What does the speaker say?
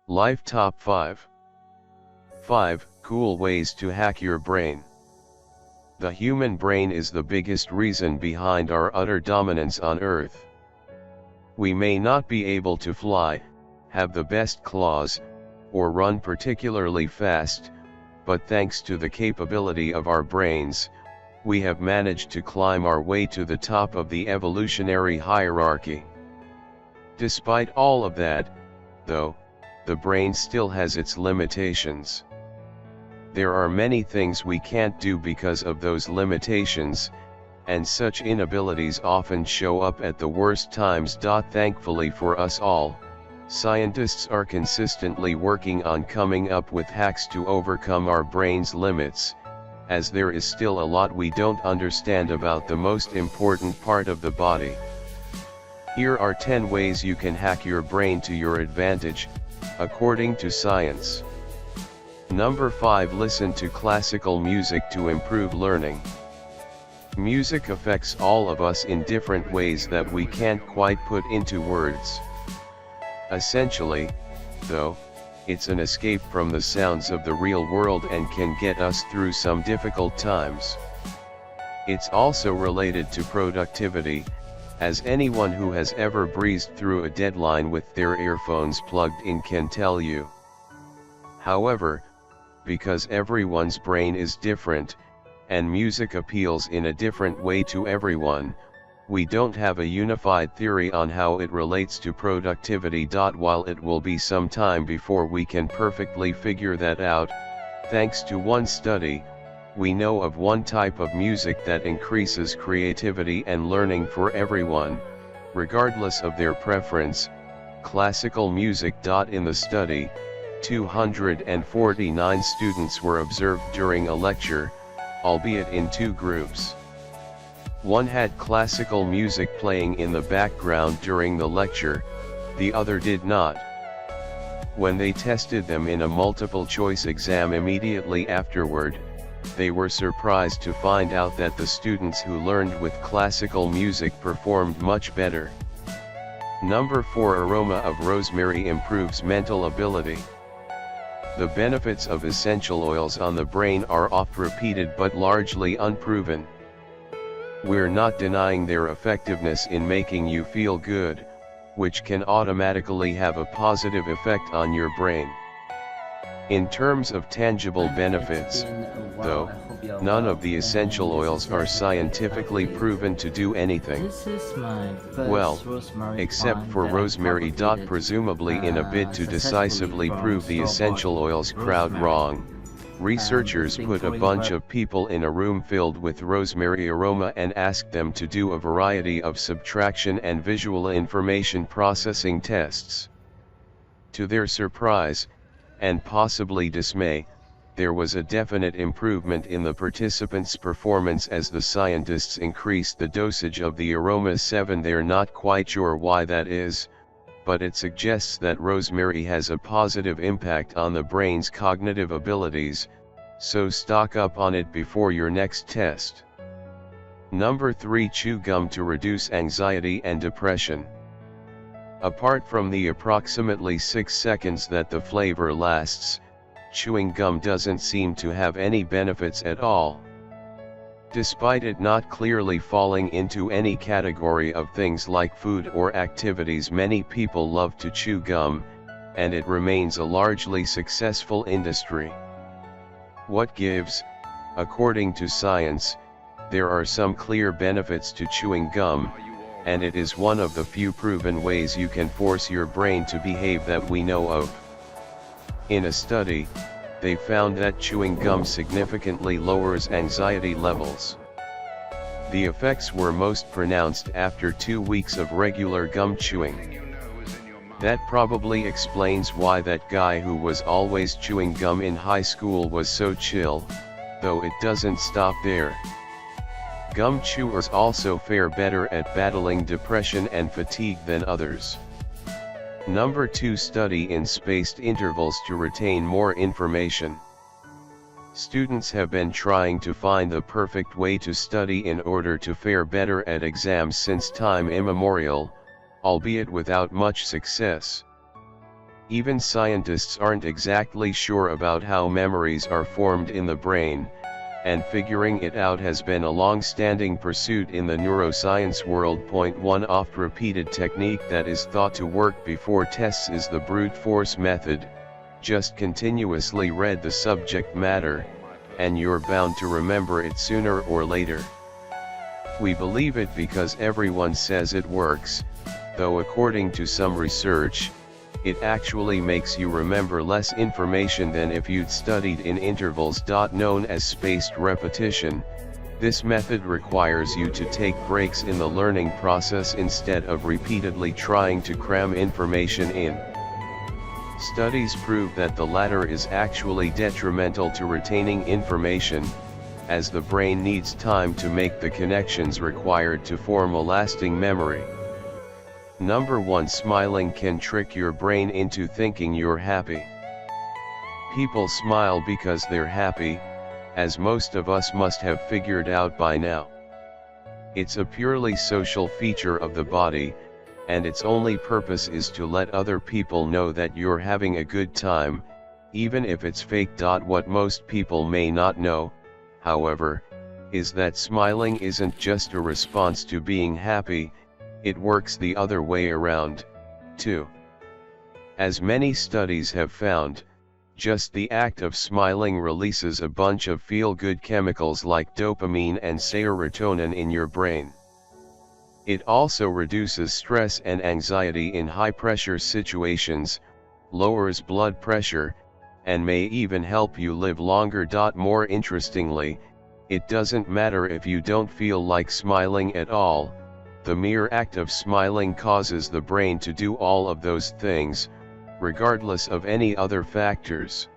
Life Top 5. 5 Cool Ways to Hack Your Brain. The human brain is the biggest reason behind our utter dominance on Earth. We may not be able to fly, have the best claws, or run particularly fast, but thanks to the capability of our brains, we have managed to climb our way to the top of the evolutionary hierarchy. Despite all of that, though, the brain still has its limitations. There are many things we can't do because of those limitations, and such inabilities often show up at the worst times. Thankfully for us all, scientists are consistently working on coming up with hacks to overcome our brain's limits, as there is still a lot we don't understand about the most important part of the body. Here are 10 ways you can hack your brain to your advantage, according to science. Number 5. Listen to classical music to improve learning. Music affects all of us in different ways that we can't quite put into words. Essentially, though, it's an escape from the sounds of the real world and can get us through some difficult times. It's also related to productivity, as anyone who has ever breezed through a deadline with their earphones plugged in can tell you. However, because everyone's brain is different, and music appeals in a different way to everyone, we don't have a unified theory on how it relates to productivity. While it will be some time before we can perfectly figure that out, thanks to one study, we know of one type of music that increases creativity and learning for everyone, regardless of their preference: classical music. In the study, 249 students were observed during a lecture, albeit in two groups. One had classical music playing in the background during the lecture, the other did not. When they tested them in a multiple-choice exam immediately afterward, they were surprised to find out that the students who learned with classical music performed much better. Number 4. Aroma of rosemary improves mental ability. The benefits of essential oils on the brain are oft repeated but largely unproven. We're not denying their effectiveness in making you feel good, which can automatically have a positive effect on your brain. In terms of tangible benefits, though, none of the essential oils are scientifically proven to do anything. Well, except for rosemary. Presumably in a bid to decisively prove the essential oils crowd wrong, researchers put a bunch of people in a room filled with rosemary aroma and asked them to do a variety of subtraction and visual information processing tests. To their surprise, and possibly dismay, there was a definite improvement in the participants' performance as the scientists increased the dosage of the Aroma 7. They're not quite sure why that is, but it suggests that rosemary has a positive impact on the brain's cognitive abilities, so stock up on it before your next test. Number 3. Chew gum to reduce anxiety and depression. Apart from the approximately 6 seconds that the flavor lasts, chewing gum doesn't seem to have any benefits at all. Despite it not clearly falling into any category of things like food or activities, many people love to chew gum, and it remains a largely successful industry. What gives? According to science, there are some clear benefits to chewing gum, and it is one of the few proven ways you can force your brain to behave that we know of. In a study, they found that chewing gum significantly lowers anxiety levels. The effects were most pronounced after 2 weeks of regular gum chewing. That probably explains why that guy who was always chewing gum in high school was so chill, though it doesn't stop there. Gum chewers also fare better at battling depression and fatigue than others. Number 2. Study in spaced intervals to retain more information. Students have been trying to find the perfect way to study in order to fare better at exams since time immemorial, albeit without much success. Even scientists aren't exactly sure about how memories are formed in the brain, and figuring it out has been a long-standing pursuit in the neuroscience world. One oft-repeated technique that is thought to work before tests is the brute force method. Just continuously read the subject matter, and you're bound to remember it sooner or later. We believe it because everyone says it works, though according to some research, it actually makes you remember less information than if you'd studied in intervals. Known as spaced repetition, this method requires you to take breaks in the learning process instead of repeatedly trying to cram information in. Studies prove that the latter is actually detrimental to retaining information, as the brain needs time to make the connections required to form a lasting memory. Number 1. Smiling can trick your brain into thinking you're happy. People smile because they're happy, as most of us must have figured out by now. It's a purely social feature of the body, and its only purpose is to let other people know that you're having a good time, even if it's fake. What most people may not know, however, is that smiling isn't just a response to being happy. It works the other way around, too. As many studies have found, just the act of smiling releases a bunch of feel-good chemicals like dopamine and serotonin in your brain. It also reduces stress and anxiety in high-pressure situations, lowers blood pressure, and may even help you live longer. More interestingly, it doesn't matter if you don't feel like smiling at all. The mere act of smiling causes the brain to do all of those things, regardless of any other factors.